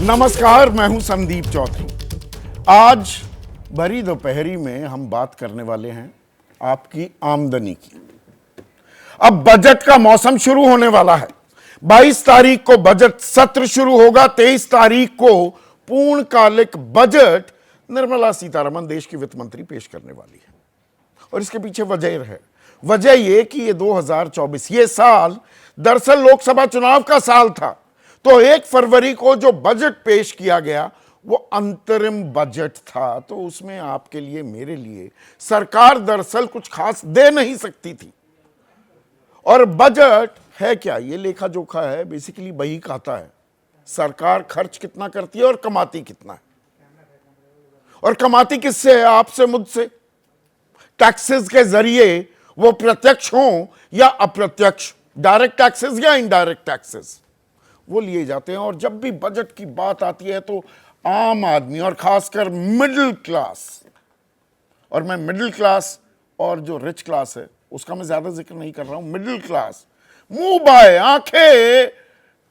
नमस्कार, मैं हूं संदीप चौधरी। आज भरी दोपहरी में हम बात करने वाले हैं आपकी आमदनी की। अब बजट का मौसम शुरू होने वाला है। 22 तारीख को बजट सत्र शुरू होगा। 23 तारीख को पूर्णकालिक बजट निर्मला सीतारमण देश की वित्त मंत्री पेश करने वाली है। और इसके पीछे वजह है, वजह यह कि ये 2024 ये साल दरअसल लोकसभा चुनाव का साल था। तो 1 फरवरी को जो बजट पेश किया गया वो अंतरिम बजट था। तो उसमें आपके लिए, मेरे लिए सरकार दरअसल कुछ खास दे नहीं सकती थी। और बजट है क्या? ये लेखा जोखा है, बेसिकली वही खाता है सरकार खर्च कितना करती है और कमाती कितना है। और कमाती किससे है? आपसे, मुझसे। टैक्सेस के जरिए, वो प्रत्यक्ष हों या अप्रत्यक्ष, डायरेक्ट टैक्सेस या इनडायरेक्ट टैक्सेस, वो लिए जाते हैं। और जब भी बजट की बात आती है तो आम आदमी और खासकर मिडिल क्लास, और मैं मिडिल क्लास और जो रिच क्लास है उसका मैं ज्यादा जिक्र नहीं कर रहा हूं, मिडिल क्लास मुंह बाए आंखें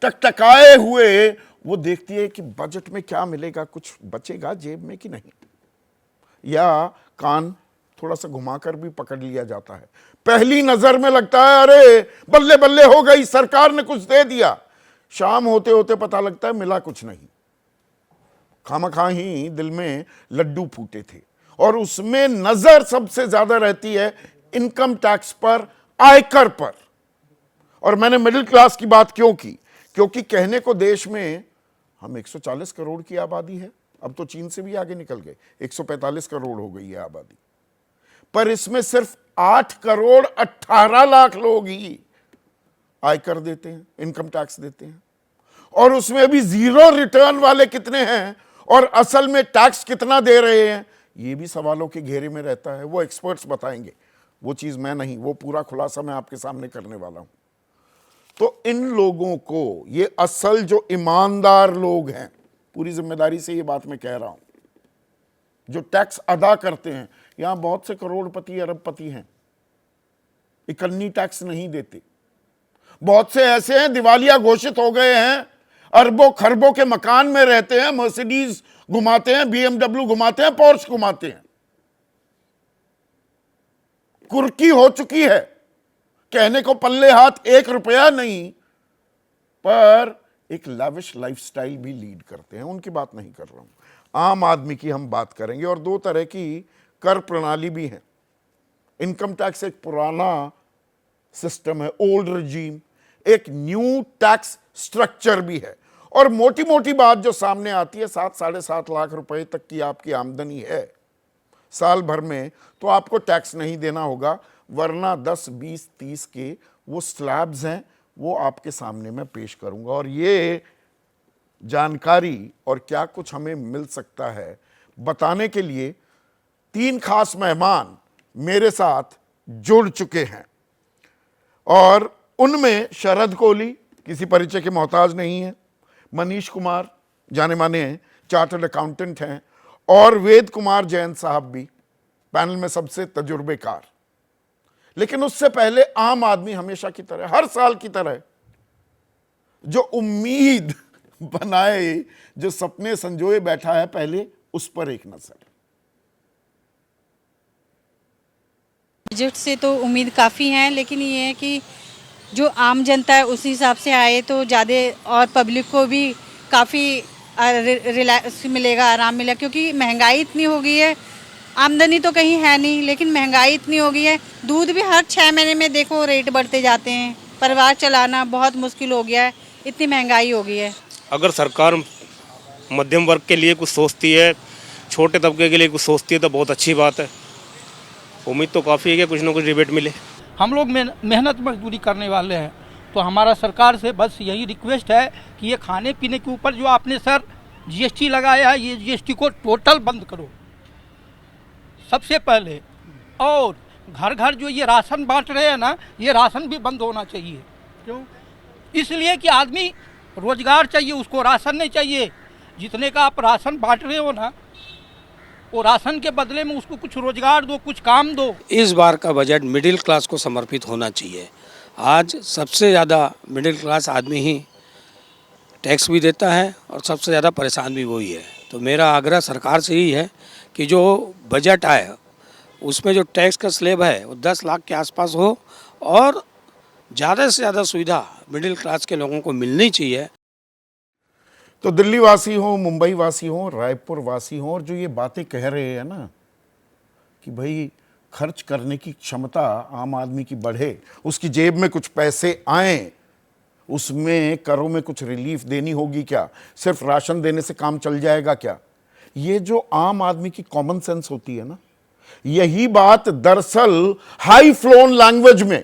टकटकाए हुए वो देखती है कि बजट में क्या मिलेगा, कुछ बचेगा जेब में कि नहीं, या कान थोड़ा सा घुमाकर भी पकड़ लिया जाता है। पहली नजर में लगता है अरे बल्ले बल्ले हो गई, सरकार ने कुछ दे दिया। शाम होते होते पता लगता है मिला कुछ नहीं। खामखा ही दिल में लड्डू फूटे थे। और उसमें नजर सबसे ज्यादा रहती है इनकम टैक्स पर, आयकर पर। और मैंने मिडिल क्लास की बात क्यों की? क्योंकि कहने को देश में हम 140 करोड़ की आबादी है, अब तो चीन से भी आगे निकल गए, 145 करोड़ हो गई है आबादी। पर इसमें सिर्फ 8 करोड़ 18 लाख लोग ही आयकर देते हैं, इनकम टैक्स देते हैं। और उसमें भी जीरो रिटर्न वाले कितने हैं और असल में टैक्स कितना दे रहे हैं, ये भी सवालों के घेरे में रहता है। वो एक्सपर्ट्स बताएंगे, वो चीज मैं नहीं, वो पूरा खुलासा मैं आपके सामने करने वाला हूं। तो इन लोगों को, ये असल जो ईमानदार लोग हैं, पूरी जिम्मेदारी से ये बात मैं कह रहा हूं, जो टैक्स अदा करते हैं, यहां बहुत से करोड़पति अरबपति हैं, इकन्नी टैक्स नहीं देते। बहुत से ऐसे हैं दिवालिया घोषित हो गए हैं, अरबों खरबों के मकान में रहते हैं, मर्सिडीज घुमाते हैं, BMW घुमाते हैं, पोर्श घुमाते हैं। कुर्की हो चुकी है, कहने को पल्ले हाथ 1 रुपया नहीं, पर एक लाविश लाइफस्टाइल भी लीड करते हैं। उनकी बात नहीं कर रहा हूं, आम आदमी की हम बात करेंगे। और 2 तरह की कर प्रणाली भी है। इनकम टैक्स एक पुराना सिस्टम है, ओल्ड रजीम। एक न्यू टैक्स स्ट्रक्चर भी है। और मोटी मोटी बात जो सामने आती है, 7 साढ़े 7 लाख रुपए तक की आपकी आमदनी है साल भर में, तो आपको टैक्स नहीं देना होगा, वरना 10, 20, 30 के वो स्लैब्स हैं, वो आपके सामने मैं पेश करूंगा। और ये जानकारी और क्या कुछ हमें मिल सकता है बताने के लिए 3 खास मेहमान मेरे साथ जुड़ चुके हैं। और उनमें शरद कोहली किसी परिचय के मोहताज नहीं है, मनीष कुमार जाने माने हैं, चार्टर्ड अकाउंटेंट हैं, और वेद कुमार जैन साहब भी पैनल में सबसे तजुर्बेकार। लेकिन उससे पहले आम आदमी हमेशा की तरह, हर साल की तरह, जो उम्मीद बनाए, जो सपने संजोए बैठा है, पहले उस पर एक नजर। बजट से तो उम्मीद काफ़ी है, लेकिन ये है कि जो आम जनता है उस हिसाब से आए तो ज़्यादा, और पब्लिक को भी काफ़ी रिलैक्स मिलेगा, आराम मिलेगा। क्योंकि महंगाई इतनी हो गई है, आमदनी तो कहीं है नहीं, लेकिन महंगाई इतनी हो गई है। दूध भी हर 6 महीने में देखो रेट बढ़ते जाते हैं। परिवार चलाना बहुत मुश्किल हो गया है, इतनी महंगाई हो गई है। अगर सरकार मध्यम वर्ग के लिए कुछ सोचती है, छोटे तबके के लिए कुछ सोचती है, तो बहुत अच्छी बात है। उम्मीद तो काफ़ी है कि कुछ ना कुछ रिबेट मिले। हम लोग मेहनत मजदूरी करने वाले हैं, तो हमारा सरकार से बस यही रिक्वेस्ट है कि ये खाने पीने के ऊपर जो आपने सर GST लगाया है, ये GST को टोटल बंद करो सबसे पहले। और घर घर जो ये राशन बांट रहे हैं ना, ये राशन भी बंद होना चाहिए। क्यों? इसलिए कि आदमी रोजगार चाहिए, उसको राशन नहीं चाहिए। जितने का आप राशन बांट रहे हो ना, वो राशन के बदले में उसको कुछ रोजगार दो, कुछ काम दो। इस बार का बजट मिडिल क्लास को समर्पित होना चाहिए। आज सबसे ज़्यादा मिडिल क्लास आदमी ही टैक्स भी देता है और सबसे ज़्यादा परेशान भी वही है। तो मेरा आग्रह सरकार से ही है कि जो बजट आए उसमें जो टैक्स का स्लैब है वो 10 लाख के आसपास हो और ज़्यादा से ज़्यादा सुविधा मिडिल क्लास के लोगों को मिलनी चाहिए। तो दिल्ली वासी हो, मुंबई वासी हो, रायपुर वासी हो, और जो ये बातें कह रहे हैं ना कि भाई खर्च करने की क्षमता आम आदमी की बढ़े, उसकी जेब में कुछ पैसे आएं, उसमें करों में कुछ रिलीफ देनी होगी क्या, सिर्फ राशन देने से काम चल जाएगा क्या, ये जो आम आदमी की कॉमन सेंस होती है ना, यही बात दरअसल हाई फ्लोन लैंग्वेज में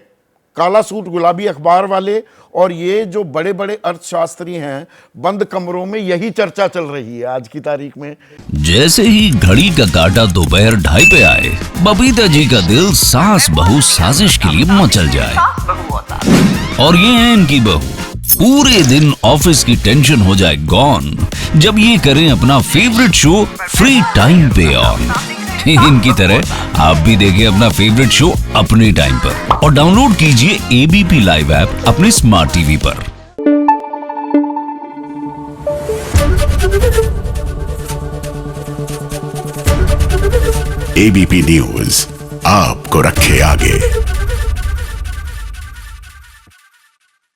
काला सूट गुलाबी अखबार वाले और ये जो बड़े बड़े अर्थशास्त्री हैं बंद कमरों में यही चर्चा चल रही है आज की तारीख में। जैसे ही घड़ी का काटा दोपहर 2:30 पे आए, बबीता जी का दिल सास बहू साजिश के लिए मचल जाए। और ये है इनकी बहू, पूरे दिन ऑफिस की टेंशन हो जाए गॉन जब ये करें अपना फेवरेट शो फ्री टाइम पे ऑन। इनकी तरह आप भी देखिए अपना फेवरेट शो अपने टाइम पर और डाउनलोड कीजिए एबीपी लाइव ऐप अपने स्मार्ट टीवी पर। एबीपी न्यूज आपको रखे आगे।